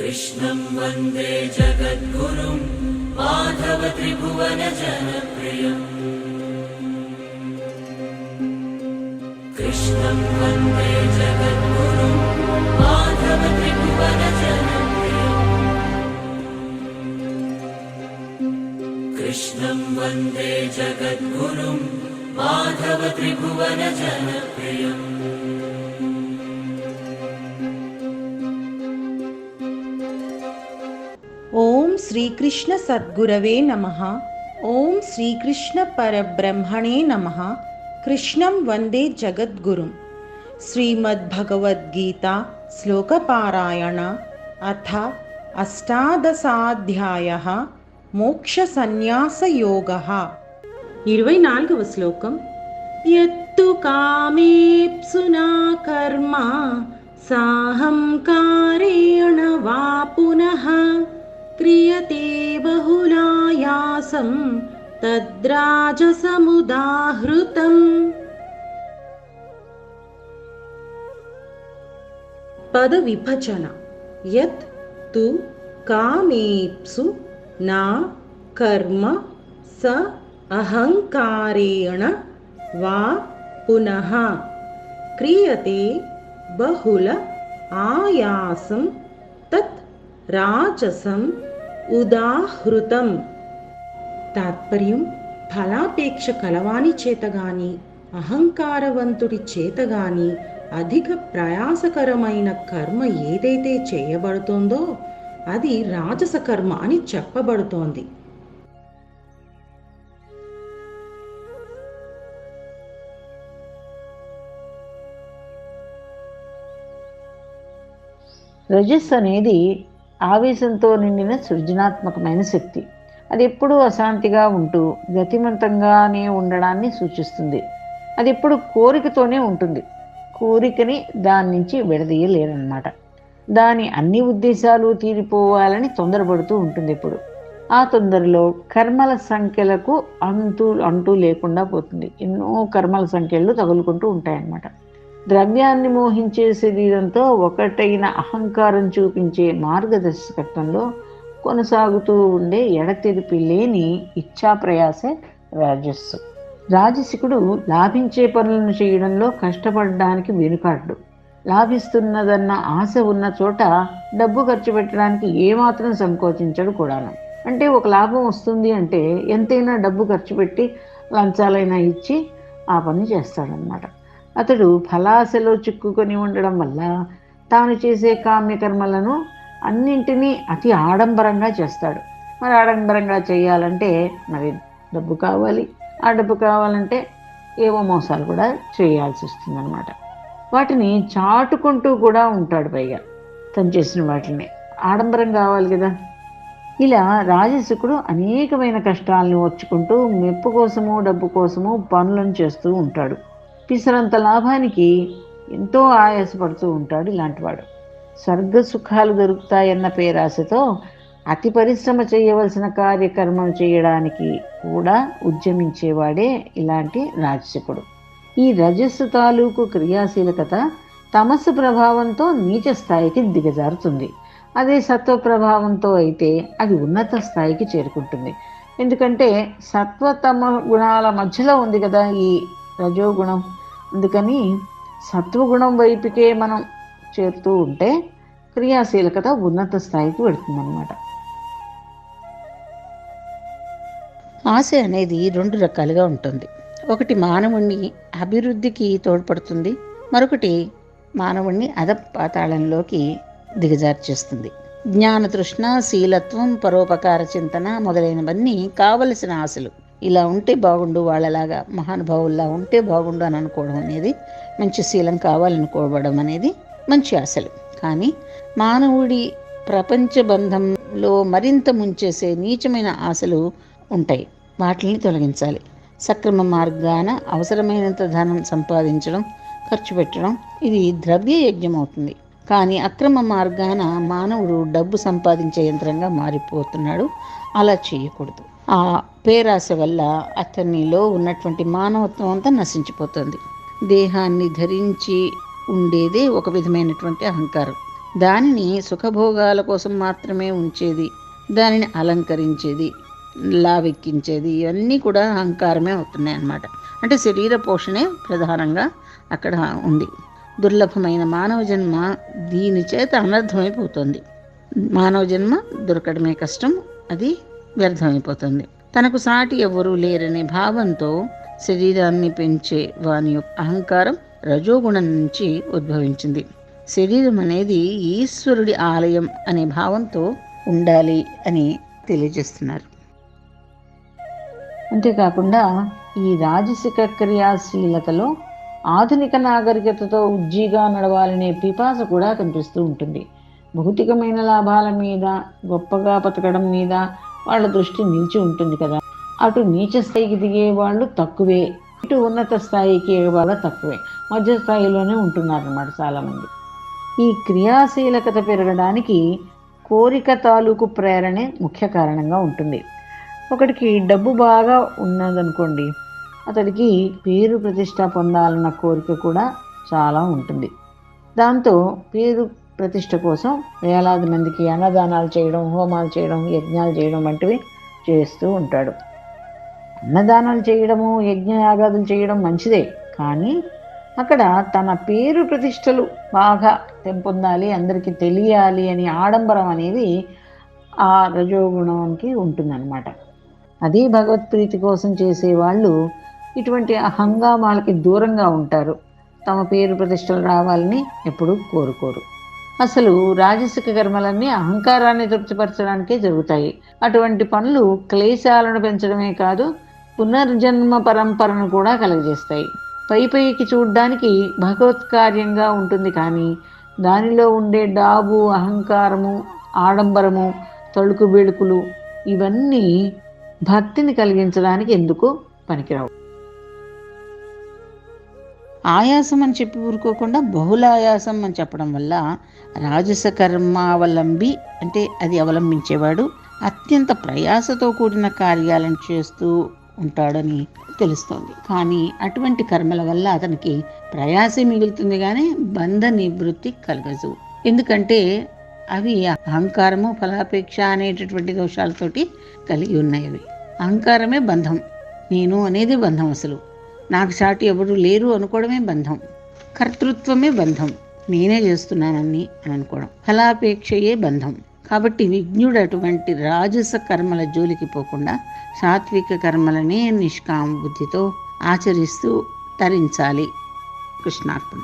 कृष्णं वन्दे जगद्गुरुं माधव त्रिभुवन जनप्रियम् कृष्णं वन्दे जगद्गुरुं माधव त्रिभुवन जनप्रियम् कृष्णं वन्दे जगद्गुरुं माधव त्रिभुवन जनप्रियम् ఓం శ్రీకృష్ణ సద్గురవే నమః. ఓం శ్రీకృష్ణ పరబ్రహ్మణే నమః. కృష్ణం వందే జగద్గురుం. శ్రీమద్భగవద్గీత శ్లోకపారాయణ అథ అష్టాదశాధ్యాయః మోక్ష సన్యాసయోగః. 24వ శ్లోకం. యత్తు కామేప్సునా కర్మ సాహంకారేణ వా పునః క్రియతే బహుళాయాసం తద్రాజసముదాహృతం. పద విభజన. యత్ తు కామేప్సు నా కర్మ స అహంకారేణ వా పునః క్రియతే బహుళ ఆయాసం తత్ రాజసం ఉదాహృతం. తాత్పర్యం: ఫలాపేక్ష కలవాని చేతగాని అహంకారవంతుడి చేతగాని అధిక ప్రయాసకరమైన కర్మ ఏదైతే చేయబడుతోందో అది రాజస కర్మ అని చెప్పబడుతోంది. రజస్సు అనేది ఆవేశంతో నిండిన సృజనాత్మకమైన శక్తి. అది ఎప్పుడూ అశాంతిగా ఉంటూ గతిమంతంగానే ఉండడాన్ని సూచిస్తుంది. అది ఎప్పుడు కోరికతోనే ఉంటుంది. కోరికని దాని నుంచి విడదీయలేరన్నమాట. దాని అన్ని ఉద్దేశాలు తీరిపోవాలని తొందరపడుతూ ఉంటుంది. ఎప్పుడు ఆ తొందరలో కర్మల సంఖ్యలకు అంటూ లేకుండా పోతుంది. ఎన్నో కర్మల సంఖ్యలు తగులుకుంటూ ఉంటాయన్నమాట. ద్రవ్యాన్ని మోహించే శరీరంతో ఒకటైన అహంకారం చూపించే మార్గదర్శకత్వంలో కొనసాగుతూ ఉండే ఎడతెరిపి లేని ఇచ్ఛాప్రయాసే రాజస్సు. రాజసికుడు లాభించే పనులను చేయడంలో కష్టపడడానికి వెనుకాడు. లాభిస్తున్నదన్న ఆశ ఉన్న చోట డబ్బు ఖర్చు పెట్టడానికి ఏమాత్రం సంకోచించడు కూడాను. అంటే ఒక లాభం వస్తుంది అంటే ఎంతైనా డబ్బు ఖర్చు పెట్టి లంచాలైనా ఇచ్చి ఆ పని చేస్తాడనమాట. అతడు ఫలాశలో చిక్కుకొని ఉండడం వల్ల తాను చేసే కామ్యకర్మలను అన్నింటినీ అతి ఆడంబరంగా చేస్తాడు. మరి ఆడంబరంగా చేయాలంటే మరి డబ్బు కావాలి. ఆ డబ్బు కావాలంటే ఏవో మోసాలు కూడా చేయాల్సి వస్తుందన్నమాట. వాటిని చాటుకుంటూ కూడా ఉంటాడు. పైగా తను చేసిన వాటిని ఆడంబరం కావాలి కదా. ఇలా రాజసుకుడు అనేకమైన కష్టాలను వచ్చుకుంటూ మెప్పు కోసము డబ్బు కోసము పనులను చేస్తూ ఉంటాడు. పిసరంత లాభానికి ఎంతో ఆయాసపడుతూ ఉంటాడు ఇలాంటివాడు. స్వర్గ సుఖాలు దొరుకుతాయన్న పేరాశతో అతి పరిశ్రమ చేయవలసిన కార్యక్రమం చేయడానికి కూడా ఉద్యమించేవాడే ఇలాంటి రాజసికుడు. ఈ రజస్సు తాలూకు క్రియాశీలకత తమస్సు ప్రభావంతో నీచ స్థాయికి దిగజారుతుంది. అదే సత్వ ప్రభావంతో అయితే అది ఉన్నత స్థాయికి చేరుకుంటుంది. ఎందుకంటే సత్వతమ గుణాల మధ్యలో ఉంది కదా ఈ రజోగుణం. అందుకని సత్వగుణం వైపుకే మనం చేరుతూ ఉంటే క్రియాశీలకత ఉన్నత స్థాయికి పెడుతుందన్నమాట. ఆశ అనేది 2 రకాలుగా ఉంటుంది. ఒకటి మానవుణ్ణి అభివృద్ధికి తోడ్పడుతుంది, మరొకటి మానవుణ్ణి అధపాతాళంలోకి దిగజార్చేస్తుంది. జ్ఞానతృష్ణ, శీలత్వం, పరోపకార చింతన మొదలైనవన్నీ కావలసిన ఆశలు. ఇలా ఉంటే బాగుండు, వాళ్ళలాగా మహానుభావుల్లా ఉంటే బాగుండు అని అనుకోవడం అనేది, మంచి శీలం కావాలనుకోవడం అనేది మంచి ఆశలు. కానీ మానవుడి ప్రపంచ బంధంలో మరింత ముంచేసే నీచమైన ఆశలు ఉంటాయి. వాటిని తొలగించాలి. సక్రమ మార్గాన అవసరమైనంత ధనం సంపాదించడం, ఖర్చు పెట్టడం ఇది ద్రవ్య యజ్ఞం అవుతుంది. కానీ అక్రమ మార్గాన మానవుడు డబ్బు సంపాదించే యంత్రంగా మారిపోతున్నాడు. అలా చేయకూడదు. ఆ పేరాశ వల్ల అతనిలో ఉన్నటువంటి మానవత్వం అంతా నశించిపోతుంది. దేహాన్ని ధరించి ఉండేదే ఒక విధమైనటువంటి అహంకారం. దానిని సుఖభోగాల కోసం మాత్రమే ఉంచేది, దానిని అలంకరించేది, లావెక్కించేది, ఇవన్నీ కూడా అహంకారమే అవుతున్నాయి అన్నమాట. అంటే శరీర పోషణే ప్రధానంగా అక్కడ ఉంది. దుర్లభమైన మానవ జన్మ దీని చేత అనర్థమైపోతుంది. మానవ జన్మ దొరకడమే కష్టం, అది వ్యర్థమైపోతుంది. తనకు సాటి ఎవరూ లేరనే భావంతో శరీరాన్ని పెంచే వాని యొక్క అహంకారం రజోగుణం నుంచి ఉద్భవించింది. శరీరం అనేది ఈశ్వరుడి ఆలయం అనే భావంతో ఉండాలి అని తెలియజేస్తున్నారు. అంతేకాకుండా ఈ రాజసిక క్రియాశీలతలో ఆధునిక నాగరికతతో ఉజ్జీగా నడవాలనే పిపాస కూడా కనిపిస్తూ ఉంటుంది. భౌతికమైన లాభాల మీద, గొప్పగా బతకడం మీద వాళ్ళ దృష్టి నిలిచి ఉంటుంది కదా. అటు నీచ స్థాయికి దిగే వాళ్ళు తక్కువే, ఇటు ఉన్నత స్థాయికి ఎగబాల తక్కువే, మధ్య స్థాయిలోనే ఉంటున్నారన్నమాట చాలామంది. ఈ క్రియాశీలకత పెరగడానికి కోరిక తాలూకు ప్రేరణే ముఖ్య కారణంగా ఉంటుంది. ఒకటికి డబ్బు బాగా ఉన్నదనుకోండి, అతడికి పేరు ప్రతిష్ట పొందాలన్న కోరిక కూడా చాలా ఉంటుంది. దాంతో పేరు ప్రతిష్ట కోసం వేలాది మందికి అన్నదానాలు చేయడం, హోమాలు చేయడం, యజ్ఞాలు చేయడం వంటివి చేస్తూ ఉంటాడు. అన్నదానాలు చేయడము, యజ్ఞయాగాదులు చేయడం మంచిదే, కానీ అక్కడ తన పేరు ప్రతిష్టలు బాగా తెంపొందాలి, అందరికీ తెలియాలి అని ఆడంబరం అనేది ఆ రజోగుణానికి ఉంటుందన్నమాట. అది భగవత్ప్రీతి కోసం చేసేవాళ్ళు ఇటువంటి హంగామాలకి దూరంగా ఉంటారు. తమ పేరు ప్రతిష్టలు రావాలని ఎప్పుడూ కోరుకోరు. అసలు రాజసిక కర్మలన్నీ అహంకారాన్ని తృప్తిపరచడానికే జరుగుతాయి. అటువంటి పనులు క్లేశాలను పెంచడమే కాదు, పునర్జన్మ పరంపరను కూడా కలుగజేస్తాయి. పైకి చూడ్డానికి భగవత్కార్యంగా ఉంటుంది, కానీ దానిలో ఉండే డాబు, అహంకారము, ఆడంబరము, తళుకు బెళుకులు ఇవన్నీ భక్తిని కలిగించడానికి ఎందుకు పనికిరావు. ఆయాసం అని చెప్పి ఊరుకోకుండా బహుళాయాసం అని చెప్పడం వల్ల రాజస కర్మావలంబి అంటే అది అవలంబించేవాడు అత్యంత ప్రయాసతో కూడిన కార్యాలను చేస్తూ ఉంటాడని తెలుస్తోంది. కానీ అటువంటి కర్మల వల్ల అతనికి ప్రయాసే మిగులుతుంది, కానీ బంధ నివృత్తి కలగదు. ఎందుకంటే అవి అహంకారము, ఫలాపేక్ష అనేటటువంటి దోషాలతోటి కలిగి ఉన్నాయి. అహంకారమే బంధం, నేను అనేది బంధం, అసలు నాకు సాటి ఎవరు లేరు అనుకోవడమే బంధం, కర్తృత్వమే బంధం, నేనే చేస్తున్నానని అని అనుకోవడం, ఫలాపేక్షయే బంధం. కాబట్టి విజ్ఞుడు అటువంటి రాజస కర్మల జోలికి పోకుండా సాత్విక కర్మలనే నిష్కామ బుద్ధితో ఆచరిస్తూ తరించాలి. కృష్ణార్పణ.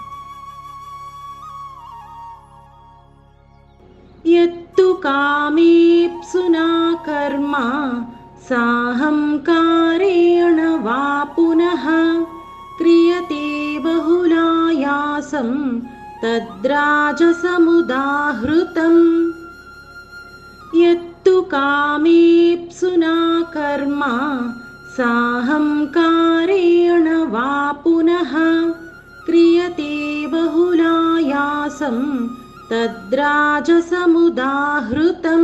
యత్తు కామేప్సునా కర్మ సాహంకారేణ వా పునః క్రియతే బహుళాయాసం తద్రాజసముదాహృతం. యత్తు కామేప్సునా కర్మ సాహంకారేణ వా పునః క్రియతే బహుళాయాసం తద్రాజసముదాహృతం.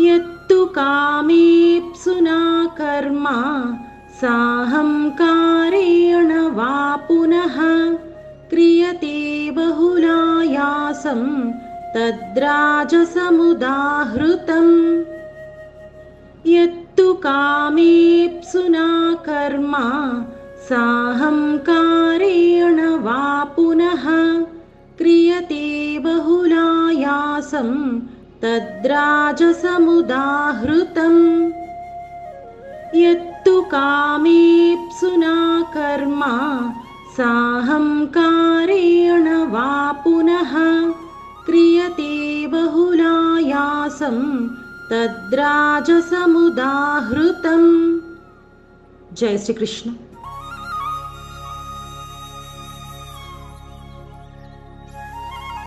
యత్తు కామేప్సునా కర్మ సాహంకారేణ వా పునః క్రియతే బహుళాయాసం తద్రాజసముదాహృతం. యత్తు కామేప్సునా కర్మ సాహంకారేణ వా పునః క్రియతే బహుళాయాసం తద్రాజసముదాహృతం. యత్తు కామేప్సునా కర్మ సాహంకారేణ వా పునః క్రియతే బహుళాయాసం తద్రాజసముదాహృతం. జై శ్రీకృష్ణ.